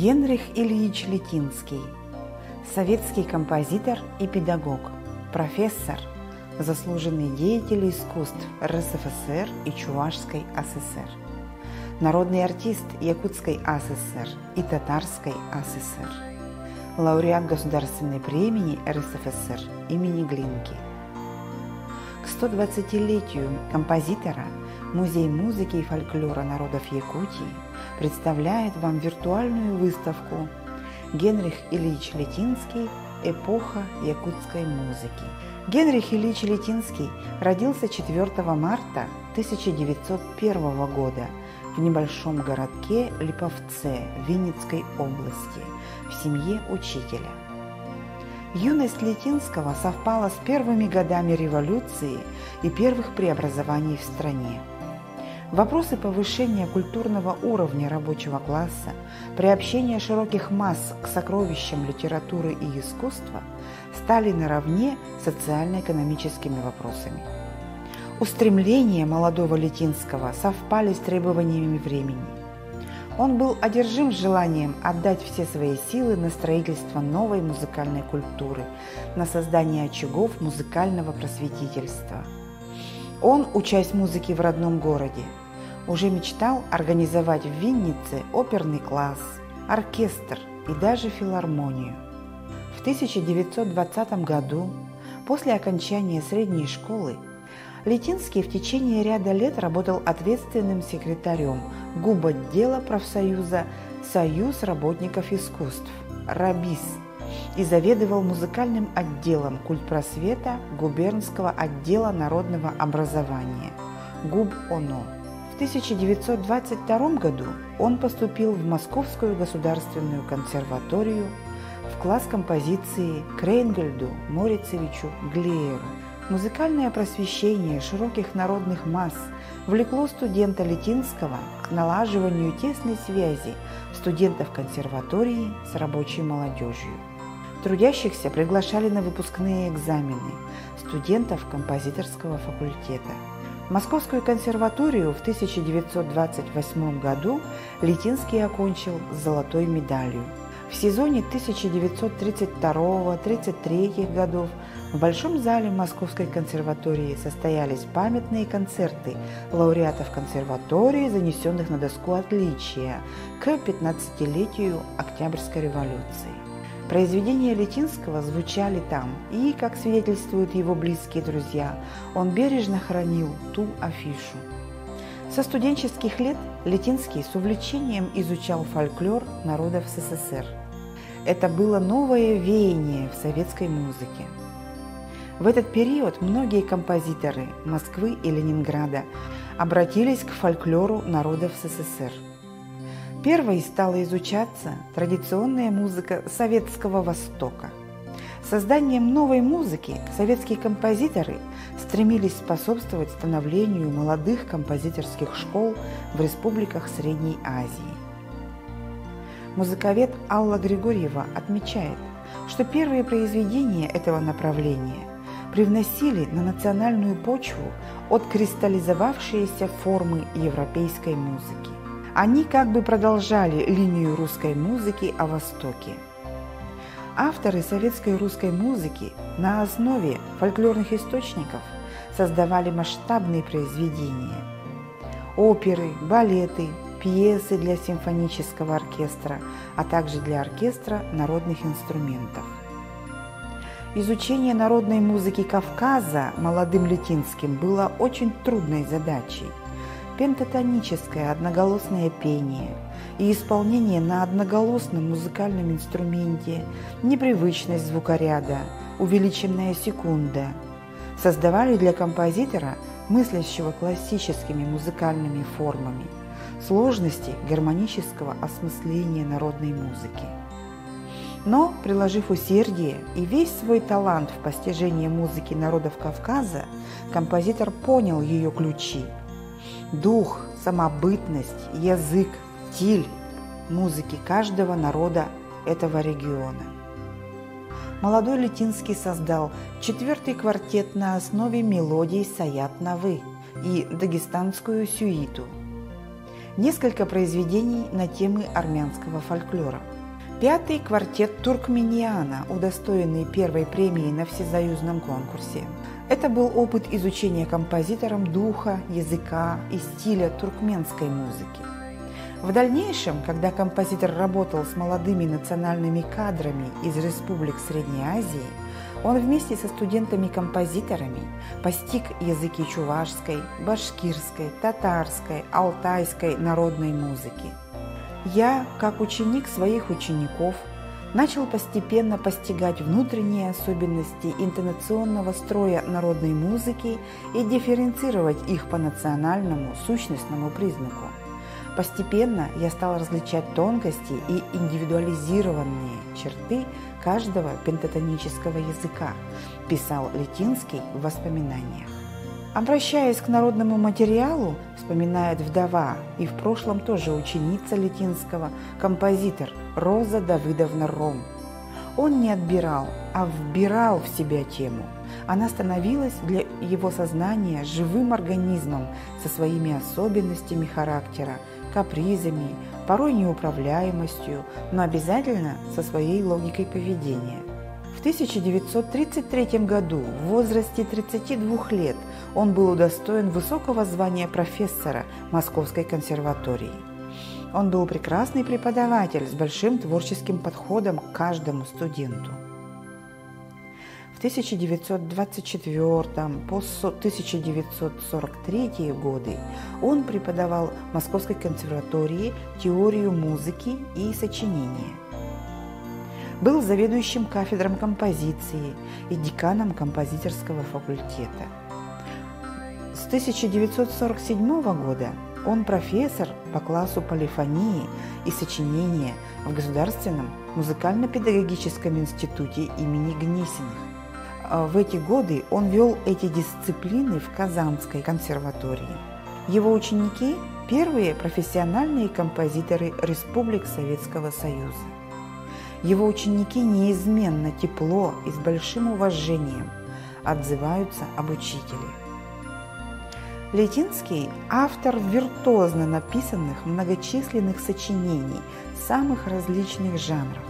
Генрих Ильич Летинский – советский композитор и педагог, профессор, заслуженный деятель искусств РСФСР и Чувашской АССР, народный артист Якутской АССР и Татарской АССР, лауреат Государственной премии РСФСР имени Глинки. К 120-летию композитора Музей музыки и фольклора народов Якутии представляет вам виртуальную выставку «Генрих Ильич Летинский. Эпоха якутской музыки». Генрих Ильич Летинский родился 4 марта 1901 года в небольшом городке Липовце Винницкой области в семье учителя. Юность Летинского совпала с первыми годами революции и первых преобразований в стране. Вопросы повышения культурного уровня рабочего класса, приобщения широких масс к сокровищам литературы и искусства стали наравне социально-экономическими вопросами. Устремления молодого Летинского совпали с требованиями времени. Он был одержим желанием отдать все свои силы на строительство новой музыкальной культуры, на создание очагов музыкального просветительства. Он, учась музыке в родном городе, уже мечтал организовать в Виннице оперный класс, оркестр и даже филармонию. В 1920 году, после окончания средней школы, Летинский в течение ряда лет работал ответственным секретарем губотдела профсоюза «Союз работников искусств» РАБИС и заведовал музыкальным отделом культпросвета губернского отдела народного образования ГУБ-ОНО. В 1922 году он поступил в Московскую государственную консерваторию в класс композиции к Рейнгольду Морицевичу Глееру. Музыкальное просвещение широких народных масс влекло студента Летинского к налаживанию тесной связи студентов консерватории с рабочей молодежью. Трудящихся приглашали на выпускные экзамены студентов композиторского факультета. Московскую консерваторию в 1928 году Летинский окончил с золотой медалью. В сезоне 1932-33 годов в Большом зале Московской консерватории состоялись памятные концерты лауреатов консерватории, занесенных на доску отличия к 15-летию Октябрьской революции. Произведения Летинского звучали там, и, как свидетельствуют его близкие друзья, он бережно хранил ту афишу. Со студенческих лет Летинский с увлечением изучал фольклор народов СССР. Это было новое веяние в советской музыке. В этот период многие композиторы Москвы и Ленинграда обратились к фольклору народов СССР. Первой стала изучаться традиционная музыка Советского Востока. Созданием новой музыки советские композиторы стремились способствовать становлению молодых композиторских школ в республиках Средней Азии. Музыковед Алла Григорьева отмечает, что первые произведения этого направления привносили на национальную почву откристаллизовавшиеся формы европейской музыки. Они как бы продолжали линию русской музыки о Востоке. Авторы советской русской музыки на основе фольклорных источников создавали масштабные произведения – оперы, балеты, пьесы для симфонического оркестра, а также для оркестра народных инструментов. Изучение народной музыки Кавказа молодым Летинским было очень трудной задачей. Пентатоническое одноголосное пение и исполнение на одноголосном музыкальном инструменте, непривычность звукоряда, увеличенная секунда создавали для композитора, мыслящего классическими музыкальными формами, сложности гармонического осмысления народной музыки. Но, приложив усердие и весь свой талант в постижении музыки народов Кавказа, композитор понял ее ключи. Дух, самобытность, язык, стиль музыки каждого народа этого региона. Молодой Летинский создал 4-й квартет на основе мелодий Саят-Навы и дагестанскую сюиту, несколько произведений на темы армянского фольклора. Пятый квартет Туркмениана, удостоенный первой премии на всесоюзном конкурсе. Это был опыт изучения композитором духа, языка и стиля туркменской музыки. В дальнейшем, когда композитор работал с молодыми национальными кадрами из республик Средней Азии, он вместе со студентами-композиторами постиг языки чувашской, башкирской, татарской, алтайской народной музыки. Я, как ученик своих учеников, начал постепенно постигать внутренние особенности интонационного строя народной музыки и дифференцировать их по национальному, сущностному признаку. Постепенно я стал различать тонкости и индивидуализированные черты каждого пентатонического языка, писал Летинский в воспоминаниях. Обращаясь к народному материалу, вспоминает вдова и в прошлом тоже ученица Летинского, композитор Роза Давыдовна Ром. Он не отбирал, а вбирал в себя тему. Она становилась для его сознания живым организмом со своими особенностями характера, капризами, порой неуправляемостью, но обязательно со своей логикой поведения. В 1933 году, в возрасте 32 лет, он был удостоен высокого звания профессора Московской консерватории. Он был прекрасный преподаватель с большим творческим подходом к каждому студенту. В 1924 по 1943 годы он преподавал в Московской консерватории теорию музыки и сочинения. Был заведующим кафедрой композиции и деканом композиторского факультета. С 1947 года он профессор по классу полифонии и сочинения в Государственном музыкально-педагогическом институте имени Гнесиных. В эти годы он вел эти дисциплины в Казанской консерватории. Его ученики – первые профессиональные композиторы Республик Советского Союза. Его ученики неизменно тепло и с большим уважением отзываются об учителе. Летинский – автор виртуозно написанных многочисленных сочинений самых различных жанров.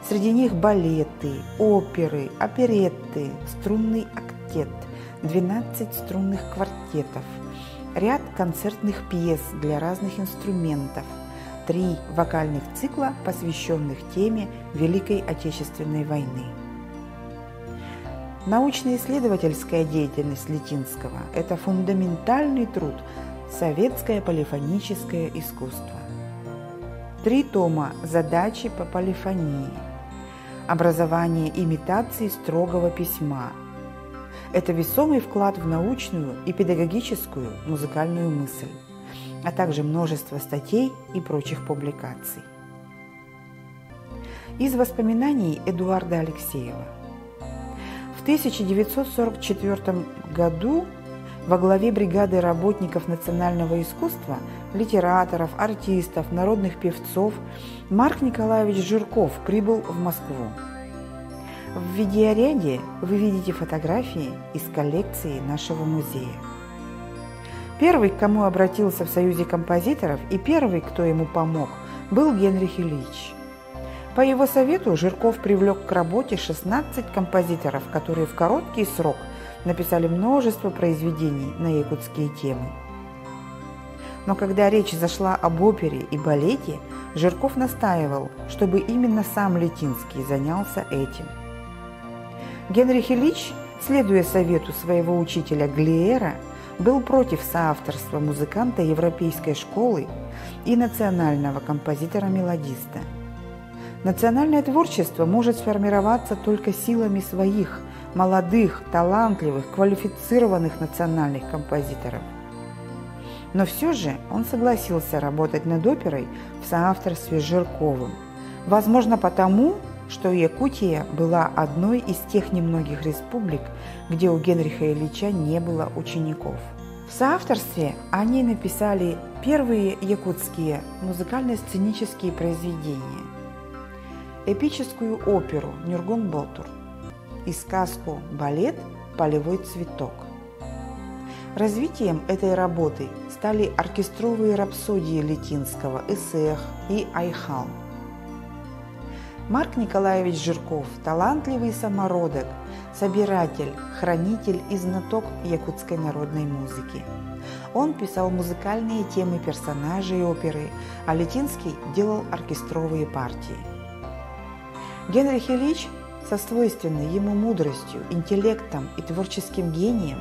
Среди них балеты, оперы, оперетты, струнный октет, 12 струнных квартетов, ряд концертных пьес для разных инструментов, 3 вокальных цикла, посвященных теме Великой Отечественной войны. Научно-исследовательская деятельность Летинского – это фундаментальный труд «Советское полифоническое искусство». 3 тома «Задачи по полифонии», «Образование имитации строгого письма». Это весомый вклад в научную и педагогическую музыкальную мысль, а также множество статей и прочих публикаций. Из воспоминаний Эдуарда Алексеева. В 1944 году во главе бригады работников национального искусства, литераторов, артистов, народных певцов Марк Николаевич Жирков прибыл в Москву. В видеоряде вы видите фотографии из коллекции нашего музея. Первый, к кому обратился в Союзе композиторов, и первый, кто ему помог, был Генрих Ильич. По его совету Жирков привлек к работе 16 композиторов, которые в короткий срок написали множество произведений на якутские темы. Но когда речь зашла об опере и балете, Жирков настаивал, чтобы именно сам Летинский занялся этим. Генрих Ильич, следуя совету своего учителя Глиера, был против соавторства музыканта европейской школы и национального композитора-мелодиста. Национальное творчество может сформироваться только силами своих молодых, талантливых, квалифицированных национальных композиторов. Но все же он согласился работать над оперой в соавторстве с Жирковым, возможно потому, что Якутия была одной из тех немногих республик, где у Генриха Ильича не было учеников. В соавторстве они написали первые якутские музыкально-сценические произведения, эпическую оперу «Нюргун Ботур» и сказку-балет «Полевой цветок». Развитием этой работы стали оркестровые рапсодии Летинского «Эсэх» и «Айхал». Марк Николаевич Жирков – талантливый самородок, собиратель, хранитель и знаток якутской народной музыки. Он писал музыкальные темы персонажей оперы, а Летинский делал оркестровые партии. Генрих Ильич со свойственной ему мудростью, интеллектом и творческим гением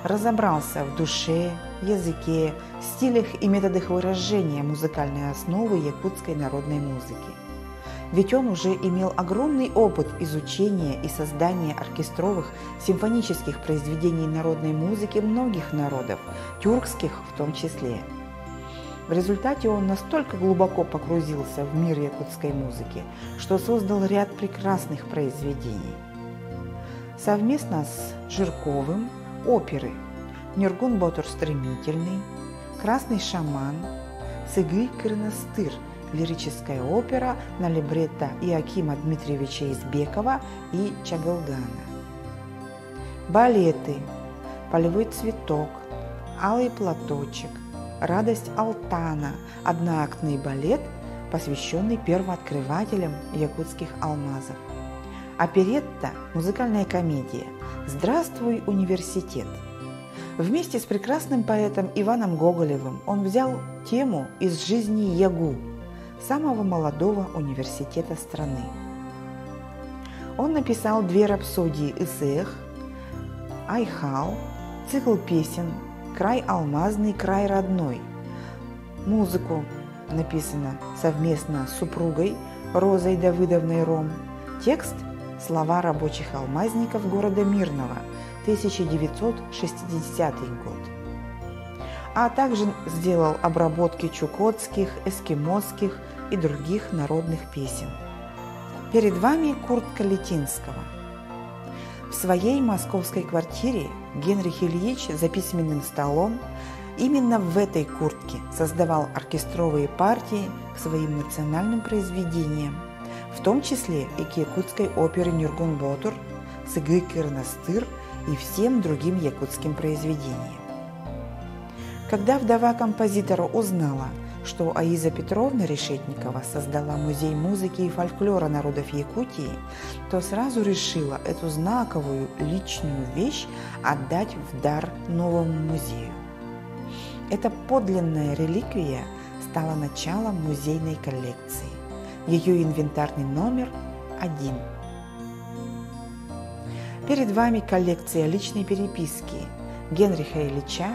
разобрался в душе, языке, стилях и методах выражения музыкальной основы якутской народной музыки. Ведь он уже имел огромный опыт изучения и создания оркестровых симфонических произведений народной музыки многих народов, тюркских в том числе. В результате он настолько глубоко погрузился в мир якутской музыки, что создал ряд прекрасных произведений. Совместно с Жирковым оперы «Нюргун Ботур Стремительный», «Красный шаман», «Сыгый Кырнастыр», лирическая опера на либретто Иакима Дмитриевича Избекова и Чагалгана. Балеты «Полевой цветок», «Алый платочек», «Радость Алтана», одноактный балет, посвященный первооткрывателям якутских алмазов. Оперетта, музыкальная комедия «Здравствуй, университет». Вместе с прекрасным поэтом Иваном Гоголевым он взял тему из жизни Ягу, самого молодого университета страны. Он написал 2 рапсодии эсэх, Айхал, цикл песен «Край алмазный, край родной». Музыку написано совместно с супругой Розой Давыдовной Ром. Текст – слова рабочих алмазников города Мирного, 1960 год. А также сделал обработки чукотских, эскимосских и других народных песен. Перед вами куртка Летинского. В своей московской квартире Генрих Ильич за письменным столом именно в этой куртке создавал оркестровые партии к своим национальным произведениям, в том числе и к якутской опере «Нюргун Ботур», «Сыгый Кырнастыр» и всем другим якутским произведениям. Когда вдова композитора узнала, что Аиза Петровна Решетникова создала музей музыки и фольклора народов Якутии, то сразу решила эту знаковую личную вещь отдать в дар новому музею. Эта подлинная реликвия стала началом музейной коллекции. Ее инвентарный номер 1. Перед вами коллекция личной переписки Генриха Ильича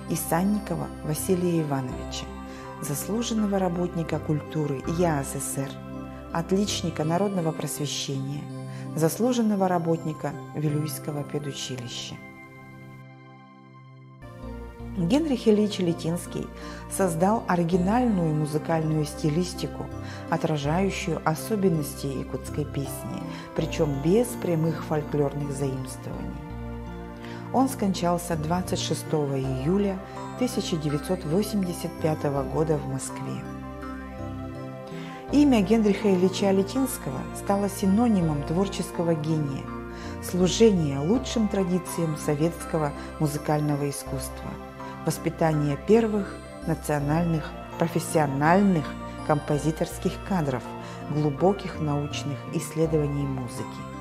и Санникова Василия Ивановича, заслуженного работника культуры ЯССР, отличника народного просвещения, заслуженного работника Вилюйского педучилища. Генрих Ильич Летинский создал оригинальную музыкальную стилистику, отражающую особенности якутской песни, причем без прямых фольклорных заимствований. Он скончался 26 июля 1985 года в Москве. Имя Генриха Ильича Летинского стало синонимом творческого гения, служения лучшим традициям советского музыкального искусства, воспитания первых национальных профессиональных композиторских кадров, глубоких научных исследований музыки.